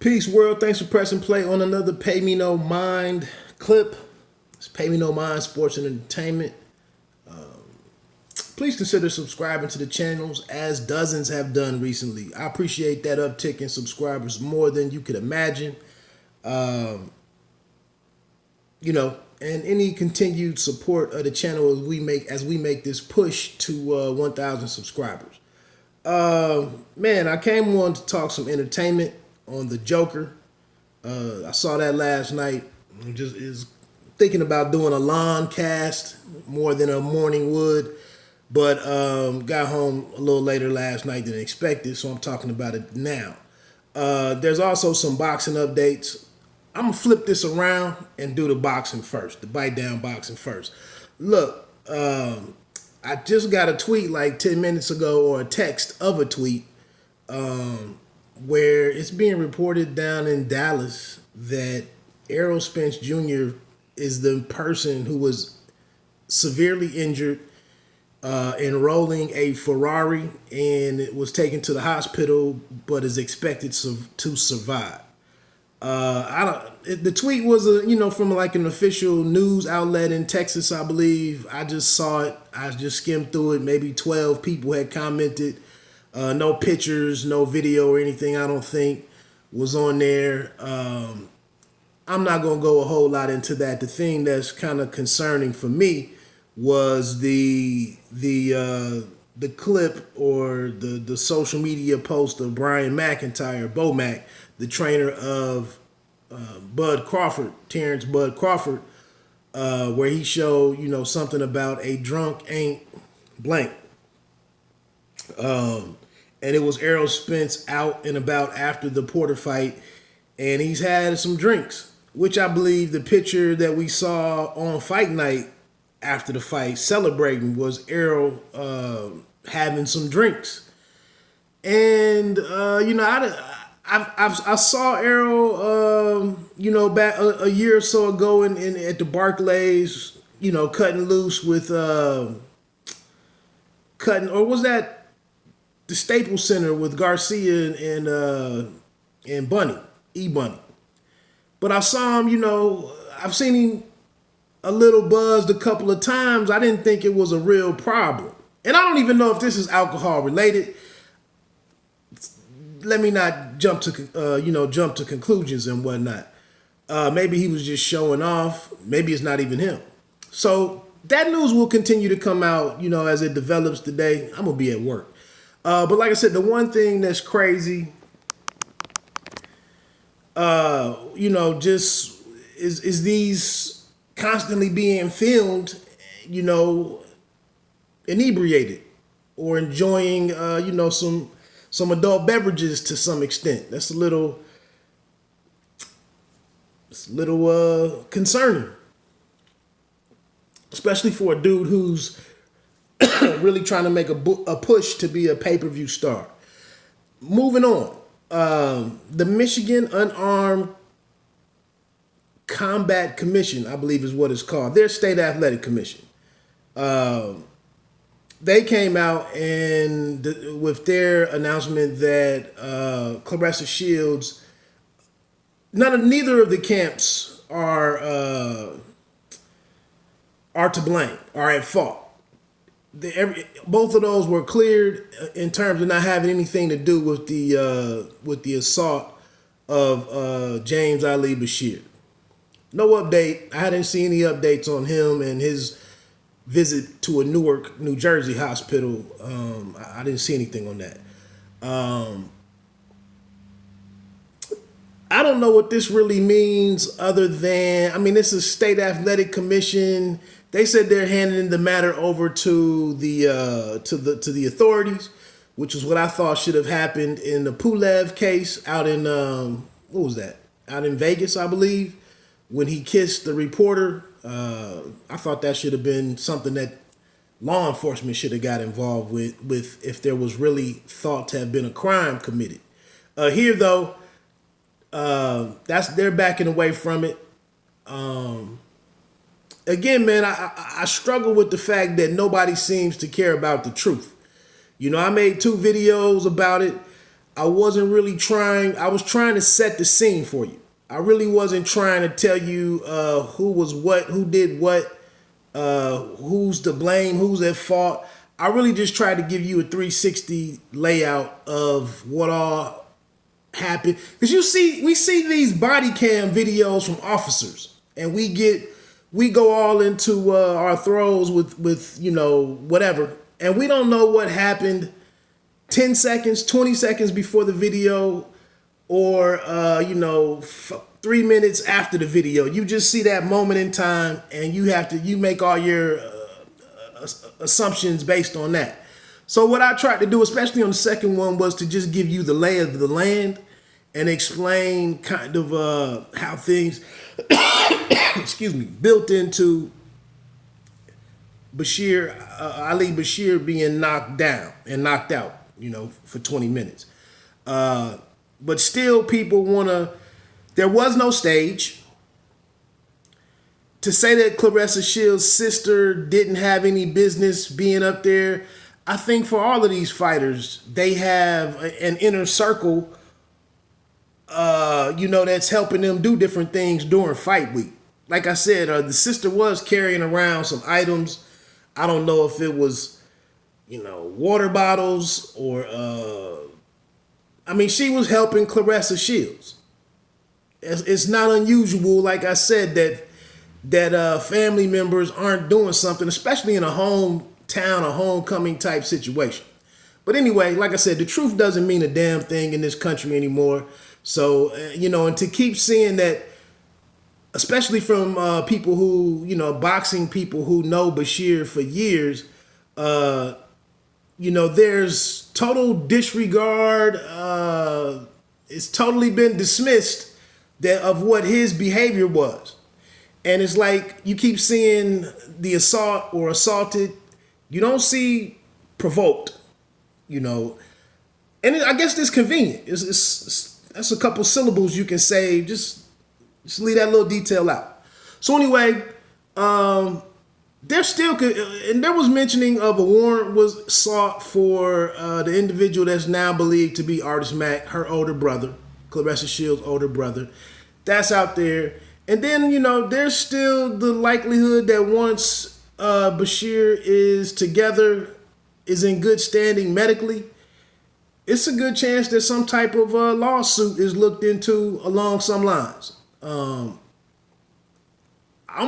Peace, world. Thanks for pressing play on another Pay Me No Mind clip. It's Pay Me No Mind Sports and Entertainment. Please consider subscribing to the channels as dozens have done recently. I appreciate that uptick in subscribers more than you could imagine. And any continued support of the channel as we make this push to 1,000 subscribers. Man, I came on to talk some entertainment on the Joker. I saw that last night. Just is thinking about doing a lawn cast more than a morning wood, but got home a little later last night than expected, so I'm talking about it now. There's also some boxing updates. I'm gonna flip this around and do the boxing first, the bite down boxing first. Look, I just got a tweet like 10 minutes ago, or a text of a tweet, where it's being reported down in Dallas that Errol Spence Jr. is the person who was severely injured enrolling a Ferrari and it was taken to the hospital, but is expected to survive. The tweet was from like an official news outlet in Texas, I believe. I just saw it. I just skimmed through it. Maybe 12 people had commented. No pictures, no video or anything, I don't think, was on there. I'm not gonna go a whole lot into that. The thing that's kind of concerning for me was the clip or the social media post of Brian McIntyre, Bo Mac, the trainer of Terrence Bud Crawford, where he showed something about a drunk ain't blank. And it was Errol Spence out and about after the Porter fight, and he's had some drinks, which I believe the picture that we saw on fight night after the fight celebrating was Errol having some drinks. And I saw Errol back a year or so ago in at the Barclays, cutting loose with or was that the Staples Center with Garcia and Bunny, Bunny. But I saw him, I've seen him a little buzzed a couple of times. I didn't think it was a real problem. And I don't even know if this is alcohol related. Let me not jump to conclusions and whatnot. Maybe he was just showing off. Maybe it's not even him. So that news will continue to come out, as it develops today. I'm gonna be at work. But like I said, the one thing that's crazy, just is these constantly being filmed, inebriated or enjoying, some adult beverages to some extent. That's a little concerning, especially for a dude who's really trying to make a push to be a pay-per-view star. Moving on, the Michigan Unarmed Combat Commission, I believe is what it's called, their state athletic commission. They came out and with their announcement that Clarissa Shields, neither of the camps are to blame, are at fault. Both of those were cleared in terms of not having anything to do with the assault of James Ali Bashir. No update. I hadn't seen any updates on him and his visit to a Newark, New Jersey hospital. I didn't see anything on that. I don't know what this really means other than, this is State Athletic Commission. They said they're handing the matter over to the authorities, which is what I thought should have happened in the Pulev case out in what was that? Out in Vegas, I believe, when he kissed the reporter. I thought that should have been something that law enforcement should have got involved with if there was really thought to have been a crime committed. Here though, they're backing away from it. Again, man, I struggle with the fact that nobody seems to care about the truth. I made 2 videos about it. I wasn't really trying. I was trying to set the scene for you. I really wasn't trying to tell you who was what, who did what, who's to blame, who's at fault. I really just tried to give you a 360 layout of what all happened. Because we see these body cam videos from officers, and we go all into our throws with whatever, and we don't know what happened 10 seconds, 20 seconds before the video, or 3 minutes after the video. You just see that moment in time, and you make all your assumptions based on that. So what I tried to do, especially on the second one, was to just give you the lay of the land and explain kind of how things excuse me, built into Ali Bashir being knocked down and knocked out, for 20 minutes. But still, people there was no stage. To say that Claressa Shields' sister didn't have any business being up there, I think for all of these fighters, they have an inner circle, that's helping them do different things during fight week. Like I said, the sister was carrying around some items. I don't know if it was, water bottles or, she was helping Claressa Shields. It's not unusual, like I said, that family members aren't doing something, especially in a hometown, a homecoming type situation. But anyway, like I said, the truth doesn't mean a damn thing in this country anymore. So, and to keep seeing that, especially from people who, boxing people who know Bashir for years, there's total disregard. It's totally been dismissed of what his behavior was. And it's like you keep seeing the assault or assaulted. You don't see provoked, And I guess it's convenient. That's a couple syllables you can say. Just leave that little detail out. So anyway, there was mentioning of a warrant was sought for the individual that's now believed to be Artist Mack, her older brother, Claressa Shields' older brother. That's out there. And then, there's still the likelihood that once Bashir is in good standing medically, it's a good chance that some type of lawsuit is looked into along some lines. I'm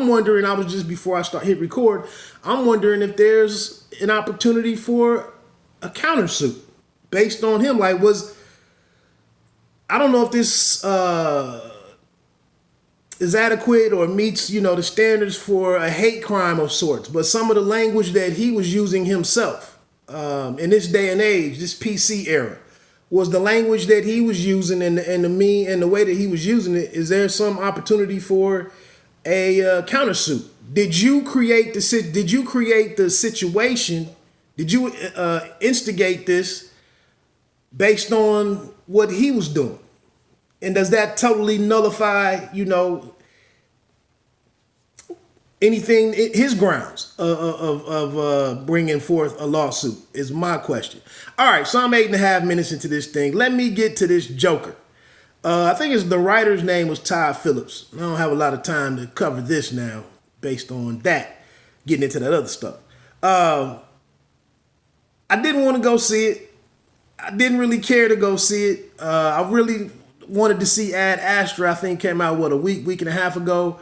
wondering, before I hit record, I'm wondering if there's an opportunity for a countersuit based on him. I don't know if this is adequate or meets, the standards for a hate crime of sorts, but some of the language that he was using himself in this day and age, this PC era, was the language that he was using and the way that he was using it. Is there some opportunity for a countersuit? Did you create the situation? Did you instigate this based on what he was doing? And does that totally nullify, anything, his grounds of bringing forth a lawsuit is my question. All right, so I'm 8.5 minutes into this thing. Let me get to this Joker. I think the writer's name was Todd Phillips. I don't have a lot of time to cover this now based on that, getting into that other stuff. I didn't want to go see it. I didn't really care to go see it. I really wanted to see Ad Astra. I think came out, a week and a half ago.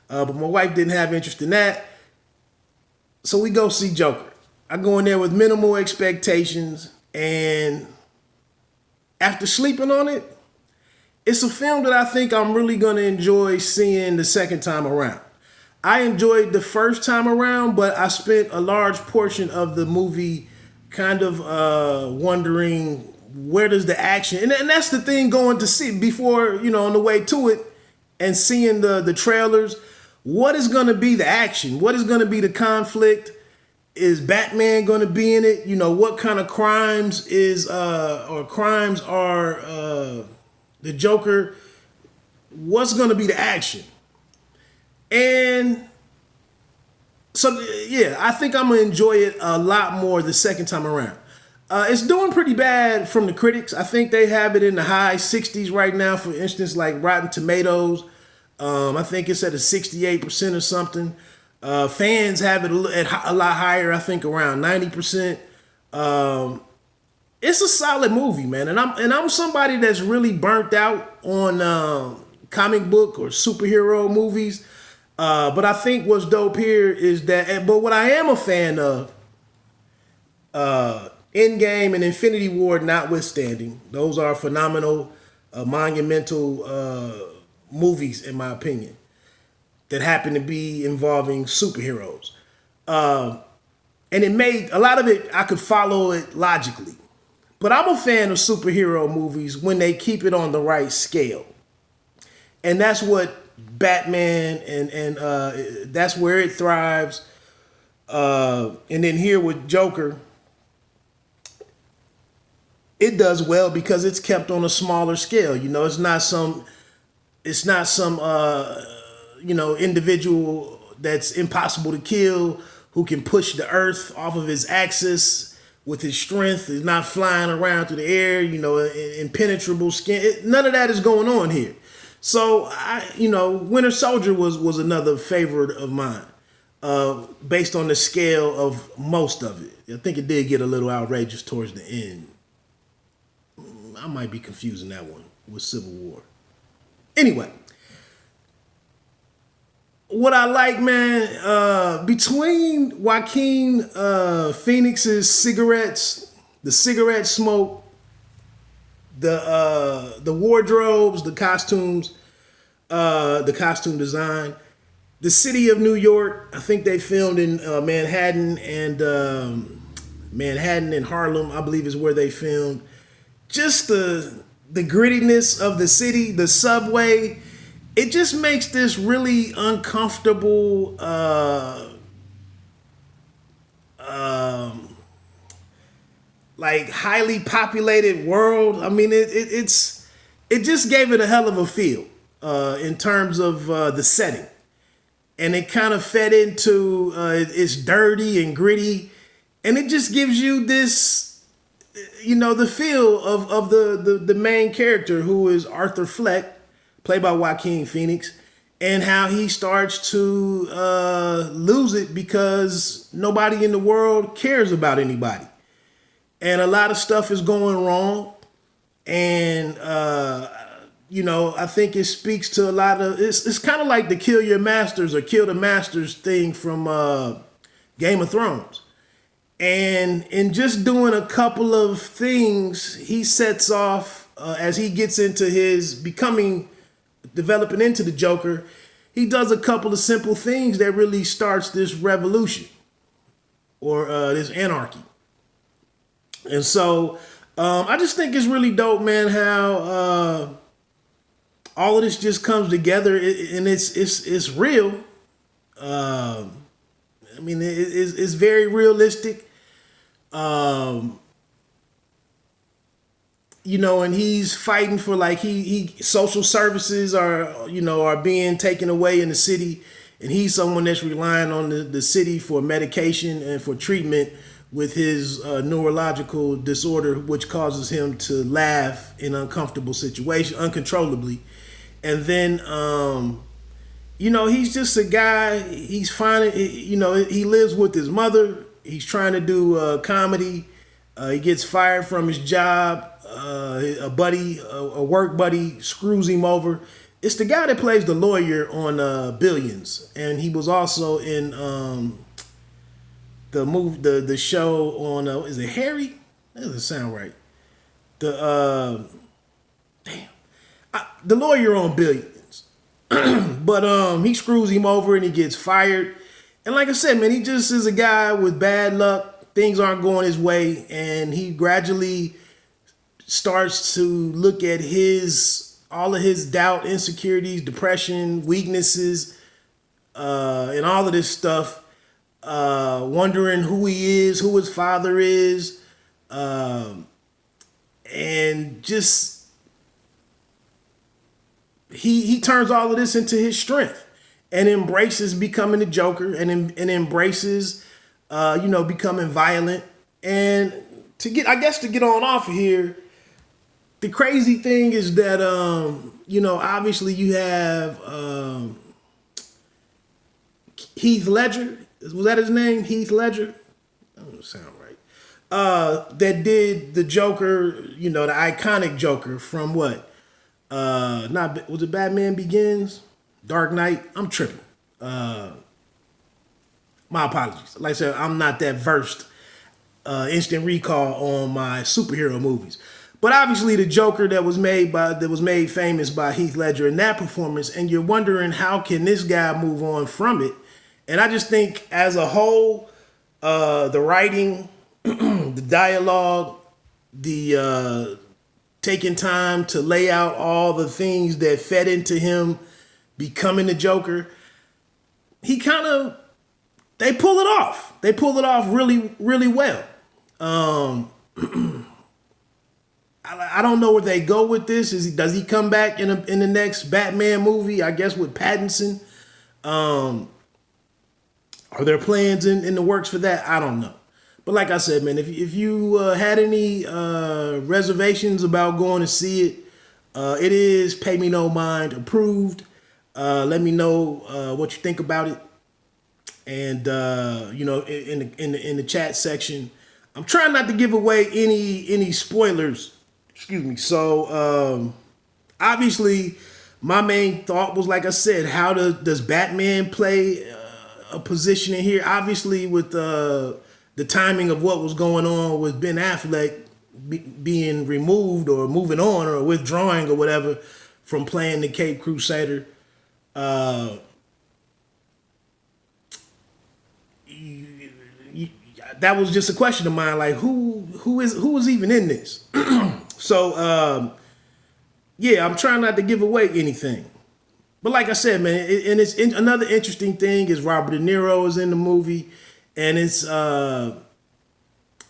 But my wife didn't have interest in that. So we go see Joker. I go in there with minimal expectations. And after sleeping on it, it's a film that I think I'm really going to enjoy seeing the second time around. I enjoyed the first time around, but I spent a large portion of the movie kind of wondering, where does the action... And that's the thing, going to see before, on the way to it and seeing the trailers. What is going to be the action? What is going to be the conflict? Is Batman going to be in it? What kind of crimes are the Joker? What's going to be the action? And so, yeah, I think I'm going to enjoy it a lot more the second time around. It's doing pretty bad from the critics. I think they have it in the high 60s right now. For instance, like Rotten Tomatoes, I think it's at a 68% or something. Fans have it at a lot higher. I think around 90%. It's a solid movie, man, and I'm somebody that's really burnt out on comic book or superhero movies. But I think what's dope here is that. But what I am a fan of. Endgame and Infinity War notwithstanding, those are phenomenal, monumental movies, in my opinion, that happen to be involving superheroes. And it made a lot of it, I could follow it logically. But I'm a fan of superhero movies when they keep it on the right scale. And that's what Batman and that's where it thrives. And then here with Joker, it does well because it's kept on a smaller scale. You know, it's not some individual that's impossible to kill who can push the earth off of his axis with his strength. He's not flying around through the air, impenetrable skin. None of that is going on here. So Winter Soldier was another favorite of mine, based on the scale of most of it. I think it did get a little outrageous towards the end. I might be confusing that one with Civil War. Anyway, what I like, man, between Joaquin Phoenix's cigarettes, the cigarette smoke, the wardrobes, the costumes, the costume design, the city of New York. I think they filmed in Manhattan and Harlem, I believe, is where they filmed. Just the grittiness of the city, the subway, it just makes this really uncomfortable, like highly populated world. I mean, it just gave it a hell of a feel in terms of the setting, and it kind of fed into it's dirty and gritty, and it just gives you this. The feel of the main character, who is Arthur Fleck, played by Joaquin Phoenix, and how he starts to lose it because nobody in the world cares about anybody. And a lot of stuff is going wrong. And, I think it speaks to a lot of, it's kind of like the kill your masters or kill the masters thing from Game of Thrones. And in just doing a couple of things, he sets off, as he gets into his developing into the Joker, he does a couple of simple things that really starts this revolution or this anarchy. And so I just think it's really dope, man, how all of this just comes together, and it's real. It's very realistic. And he's fighting for, like, he social services are being taken away in the city, and he's someone that's relying on the city for medication and for treatment with his neurological disorder, which causes him to laugh in uncomfortable situations uncontrollably. And then he's just a guy. He's finding, he lives with his mother. He's trying to do comedy. He gets fired from his job. A work buddy screws him over. It's the guy that plays the lawyer on Billions, and he was also in the show on is it Harry? That doesn't sound right. The lawyer on Billions, but he screws him over and he gets fired. And like I said, man, he just is a guy with bad luck. Things aren't going his way, and he gradually starts to look at all of his doubt, insecurities, depression, weaknesses, and all of this stuff, wondering who he is, who his father is, and just he turns all of this into his strength and embraces becoming the Joker and embraces becoming violent and to get on off of here, the crazy thing is that obviously you have Heath Ledger. Was that his name? Heath Ledger? That doesn't sound right. That did the Joker, the iconic Joker from what? Not was it Batman Begins? Dark Knight? I'm tripping. My apologies. Like I said, I'm not that versed. Instant recall on my superhero movies. But obviously the Joker that was made famous by Heath Ledger in that performance, and you're wondering how can this guy move on from it? And I just think as a whole, the writing, the dialogue, the taking time to lay out all the things that fed into him becoming the Joker, they pull it off. They pull it off really, really well. I don't know where they go with this. Does he come back in the next Batman movie? I guess with Pattinson. Are there plans in the works for that? I don't know. But like I said, man, if you had any reservations about going to see it, it is Pay Me No Mind approved. Let me know what you think about it, and in the chat section. I'm trying not to give away any spoilers. Excuse me. So obviously, my main thought was, like I said, how does Batman play a position in here? Obviously, with the timing of what was going on with Ben Affleck being removed or moving on or withdrawing or whatever from playing the Caped Crusader. That was just a question of mine, like who is even in this? So I'm trying not to give away anything. But like I said, man, another interesting thing is Robert De Niro is in the movie, and it's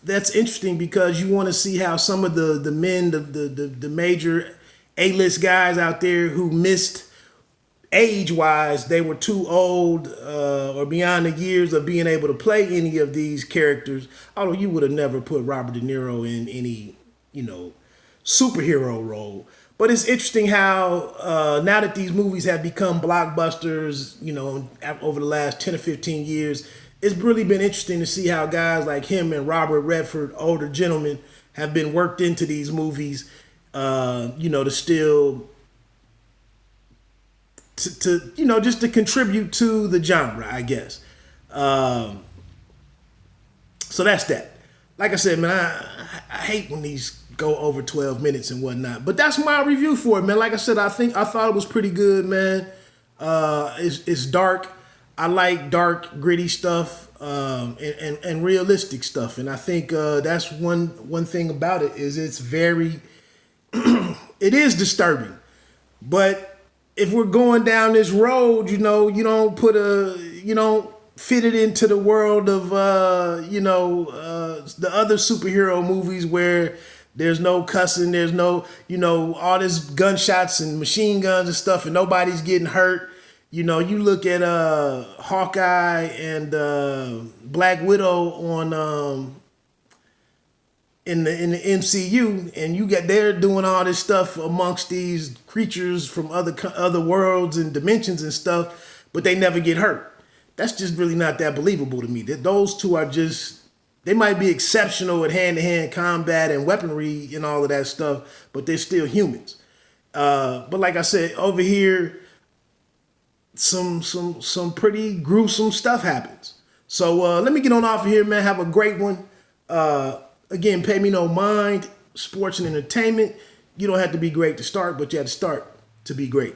that's interesting because you want to see how some of the men, the major A-list guys out there who missed age-wise, they were too old or beyond the years of being able to play any of these characters. Although you would have never put Robert De Niro in any, superhero role. But it's interesting how now that these movies have become blockbusters, over the last 10 or 15 years, it's really been interesting to see how guys like him and Robert Redford, older gentlemen, have been worked into these movies, to still, just to contribute to the genre, I guess. So that's that. Like I said, man, I hate when these go over 12 minutes and whatnot. But that's my review for it, man. Like I said, I thought it was pretty good, man. It's dark. I like dark, gritty stuff and realistic stuff. And I think that's one thing about it is it's very, it is disturbing. But if we're going down this road, you don't fit it into the world of, the other superhero movies where there's no cussing, there's no, all this gunshots and machine guns and stuff, and nobody's getting hurt. You look at Hawkeye and Black Widow on in the MCU, and they're doing all this stuff amongst these creatures from other worlds and dimensions and stuff, but they never get hurt. That's just really not that believable to me. Those two are just, they might be exceptional at hand-to-hand combat and weaponry and all of that stuff, but they're still humans. But like I said, over here, some pretty gruesome stuff happens. So let me get on off of here, man. Have a great one. Again, Pay Me No Mind, sports and entertainment. You don't have to be great to start, but you have to start to be great.